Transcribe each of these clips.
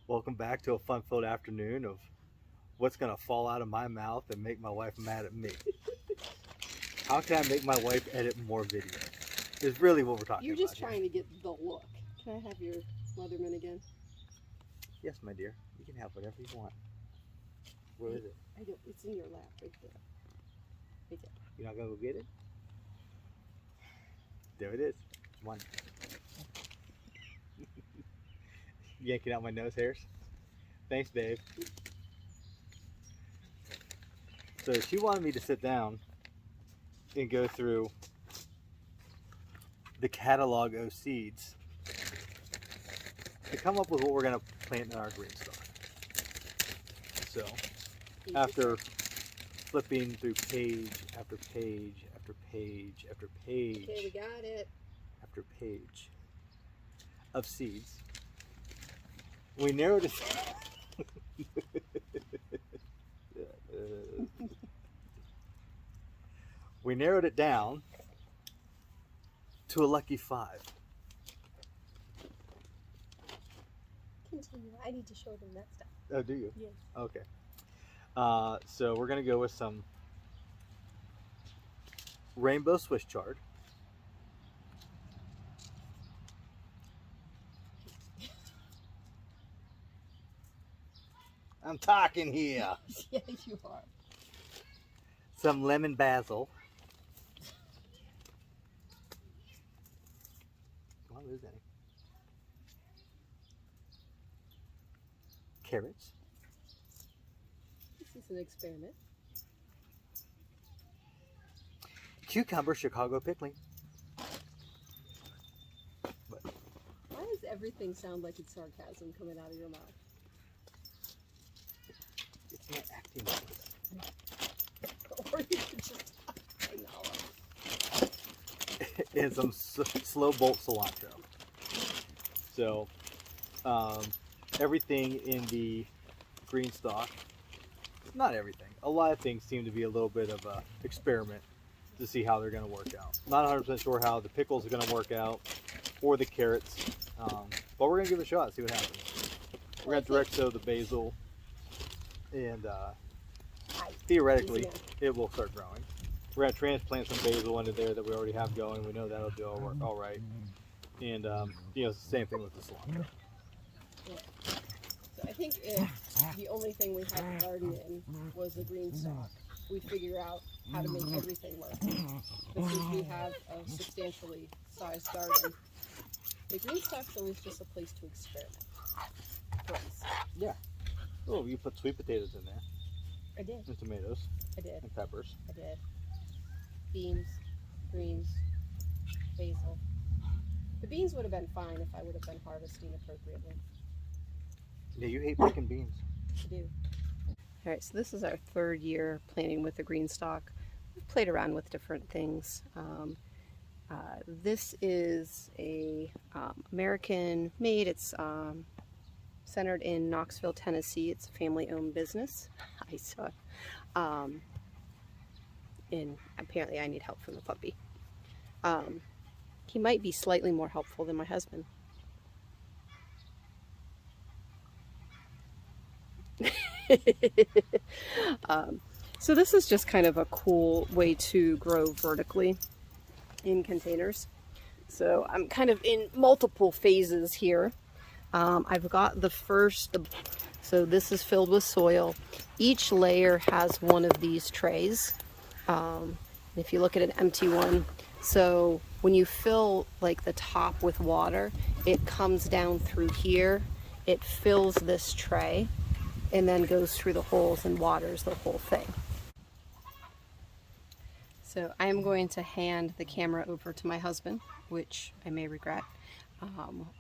Welcome back to a fun-filled afternoon of what's gonna fall out of my mouth and make my wife mad at me. How can I make my wife edit more videos? Is really what we're talking You're about. just trying to get the look. Can I have your Leatherman again? Yes, my dear. You can have whatever you want. Where is it? I don't. It's in your lap, right there. Right there. You're not gonna go get it? There it is. One. Yanking out my nose hairs. Thanks, babe. So she wanted me to sit down and go through the catalog of seeds to come up with what we're going to plant in our Greenstalk. So after flipping through page after page after page after page, Okay, we got it. after page of seeds, we narrowed it. We narrowed it down to a lucky 5. Continue. I need to show them that stuff. Oh, do you? Yes. Okay. So we're going to go with some rainbow Swiss chard. I'm talking here. Yeah, you are. Some lemon basil. Don't want to lose any. Carrots. This is an experiment. Cucumber Chicago pickling. Why does everything sound like it's sarcasm coming out of your mouth? It's not acting like Or you could just I know. and some slow bolt cilantro. So everything in the Greenstalk, not everything, a lot of things seem to be a little bit of a experiment to see how they're going to work out. Not 100% sure how the pickles are going to work out or the carrots, but we're going to give it a shot, see what happens. We're going to direct sow the basil, and theoretically it will start growing. We're going to transplant some basil into there that we already have going. We know that'll do all right. And it's the same thing with the cilantro. Yeah. So I think if the only thing we had to garden in was the Greenstalk, we'd figure out how to make everything work. But since we have a substantially sized garden, the Greenstalk's always just a place to experiment. Twice. Yeah. Oh, you put sweet potatoes in there. I did. And tomatoes. I did. And peppers. I did. Beans, greens, basil. The beans would have been fine if I would have been harvesting appropriately. Yeah, you hate picking beans. I do. All right, so this is our 3rd year planting with the Greenstalk. We've played around with different things. This is a American made. It's centered in Knoxville, Tennessee. It's a family-owned business. I saw. And apparently I need help from the puppy. He might be slightly more helpful than my husband. So this is just kind of a cool way to grow vertically in containers. So I'm kind of in multiple phases here. I've got so this is filled with soil. Each layer has one of these trays. If you look at an empty one, so when you fill like the top with water, it comes down through here, it fills this tray, and then goes through the holes and waters the whole thing. So I am going to hand the camera over to my husband, which I may regret,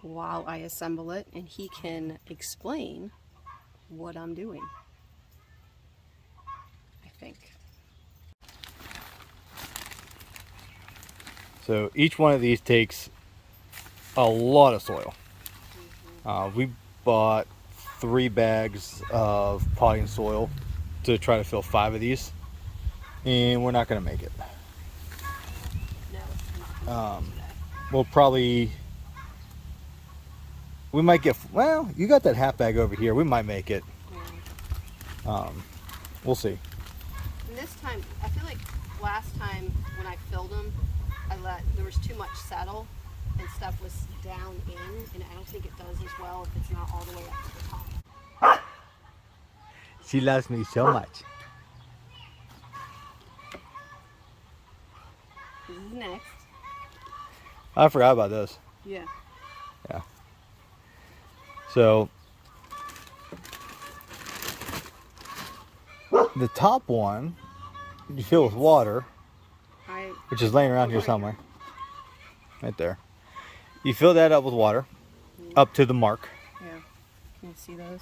while I assemble it, and he can explain what I'm doing, I think. So each one of these takes a lot of soil. We bought 3 bags of potting soil to try to fill 5 of these, and we're not going to make it. We'll probably We might get, well, you got that half bag over here. We might make it. Yeah. We'll see. And this time, I feel like last time when I filled them, there was too much settle and stuff was down in, and I don't think it does as well if it's not all the way up to the top. She loves me so much. This is next. I forgot about this. Yeah. Yeah. So the top one you fill with water, which is laying around here somewhere. Right there. You fill that up with water up to the mark. Yeah. Can you see those?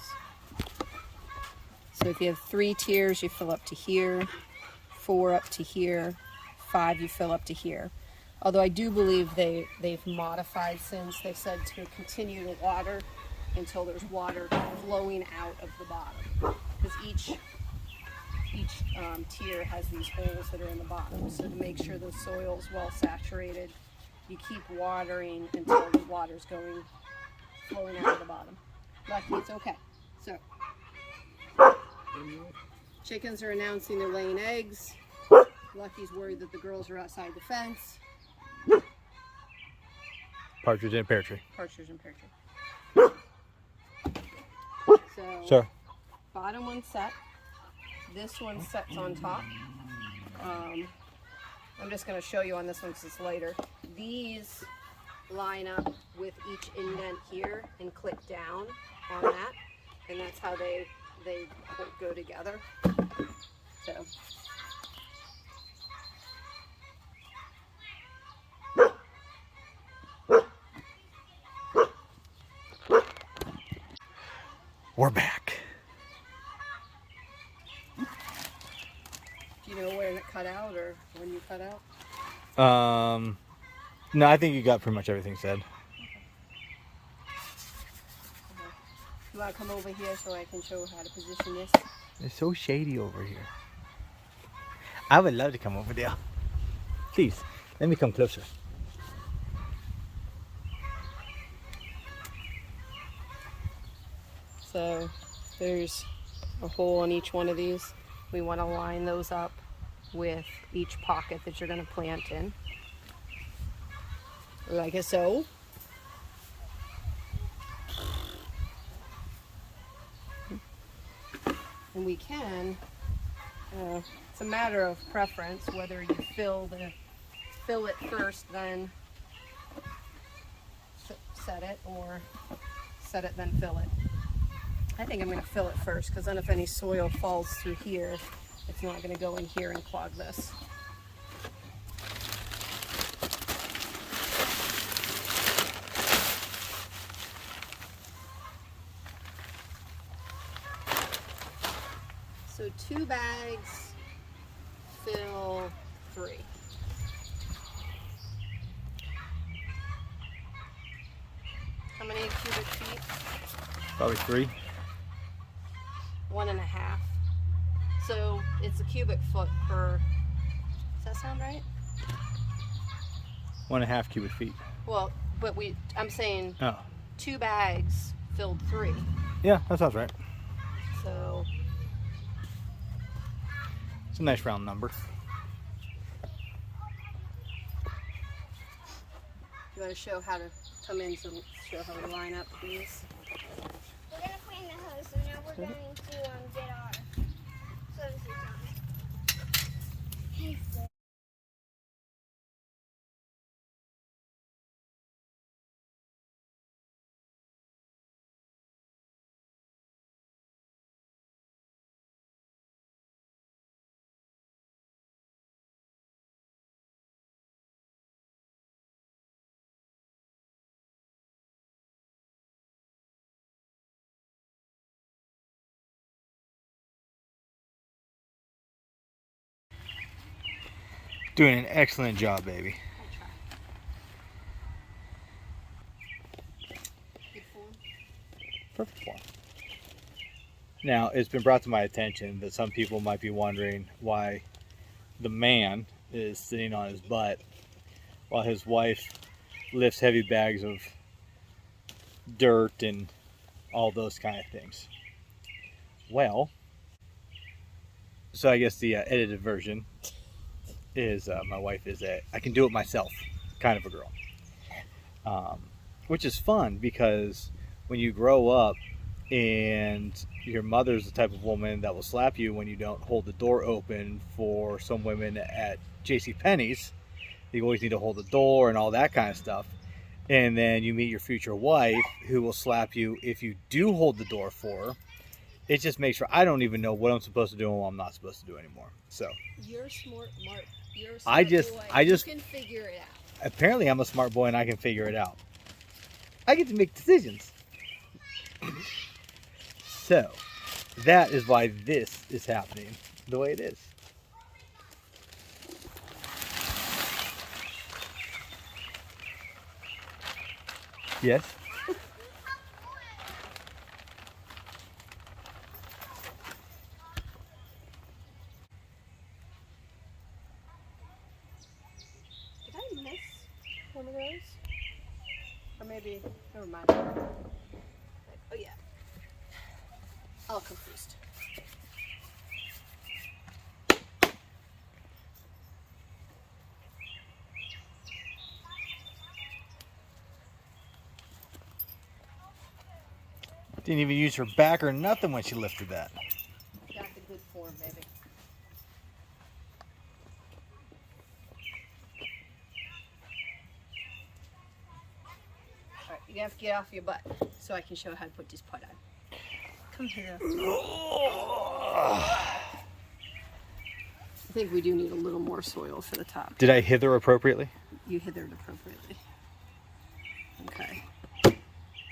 So if you have 3 tiers, you fill up to here, 4 up to here, 5 you fill up to here. Although I do believe they've modified since. They said to continue to water until there's water flowing out of the bottom. Because each tier has these holes that are in the bottom. So to make sure the soil is well saturated, you keep watering until the water's flowing out of the bottom. Lucky, it's okay. So chickens are announcing they're laying eggs. Lucky's worried that the girls are outside the fence. Partridge in a pear tree. Partridge and pear tree. So, Sure. bottom one set. This one sets on top. I'm just going to show you on this one because it's lighter. These line up with each indent here and click down on that, and that's how they go together. So. We're back. Do you know when it cut out or when you cut out? No, I think you got pretty much everything said. Okay. You want to come over here so I can show how to position this? It's so shady over here. I would love to come over there. Please, let me come closer. So there's a hole in each one of these. We want to line those up with each pocket that you're going to plant in. Like so. And we can, it's a matter of preference whether you fill it first, then set it, or set it, then fill it. I think I'm going to fill it first, because then if any soil falls through here, it's not going to go in here and clog this. So 2 bags fill 3. How many cubic feet? Probably 3. 1.5. So it's a cubic foot per. Does that sound right? 1.5 cubic feet. Well, but I'm saying Oh. 2 bags filled 3. Yeah, that sounds right. So It's a nice round number. you want to show how to come in to show how to line up these? We're going to clean the hose, so now we're going to get our soda suits on. Hey, Flip. Doing an excellent job, baby. Good form. Perfect form. Now, it's been brought to my attention that some people might be wondering why the man is sitting on his butt while his wife lifts heavy bags of dirt and all those kind of things. Well, so I guess the edited version is my wife is a I can do it myself kind of a girl, which is fun because when you grow up and your mother's the type of woman that will slap you when you don't hold the door open for some women at JCPenney's. You always need to hold the door and all that kind of stuff. And then you meet your future wife who will slap you if you do hold the door for her. It just makes sure I don't even know what I'm supposed to do and what I'm not supposed to do anymore. So You're smart, Mark. You're a I smart just- boy. I just- You can figure it out. apparently I'm a smart boy and I can figure it out. I get to make decisions. So that is why this is happening the way it is. Yes? Did I miss one of those? Or maybe, never mind. Oh yeah. All confused. Didn't even use her back or nothing when she lifted that. Got the good form, baby. Alright, you have to get off your butt so I can show how to put this pot on. Come here. I think we do need a little more soil for the top. Did I hither appropriately? You hithered appropriately. Okay.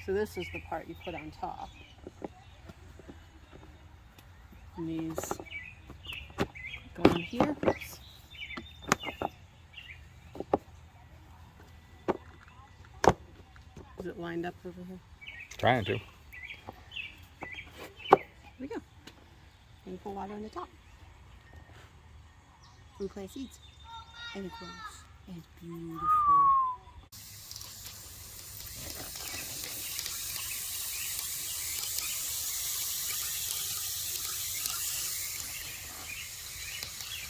So this is the part you put on top. And these go on here. Oops. Is it lined up over here? Trying to. Here we go. And you put water on the top. And plant seeds. And it grows. And it's beautiful.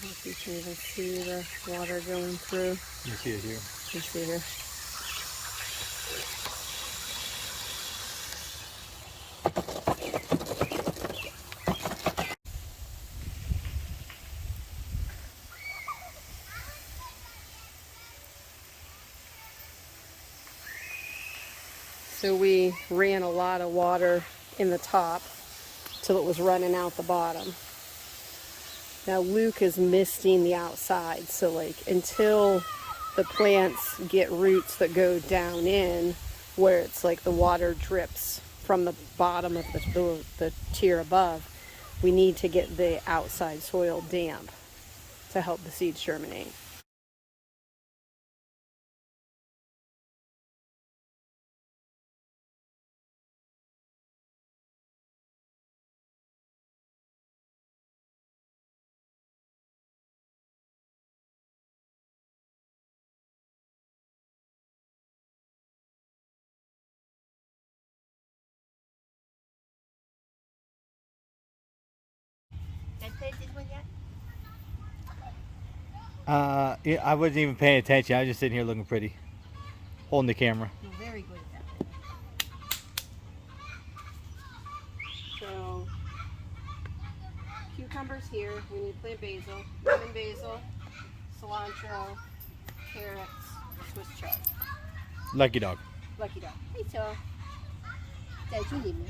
If you can even see the water going through. You see it here. You see here. So we ran a lot of water in the top till it was running out the bottom. Now Luke is misting the outside, so like until the plants get roots that go down in where it's like the water drips from the bottom of the tier above, we need to get the outside soil damp to help the seeds germinate. Yeah, I wasn't even paying attention. I was just sitting here looking pretty, holding the camera. You're very good at that. So, cucumbers here. We need to plant basil, lemon basil, cilantro, carrots, Swiss chard. Lucky dog. Lucky dog. Hey, so. Did you leave me?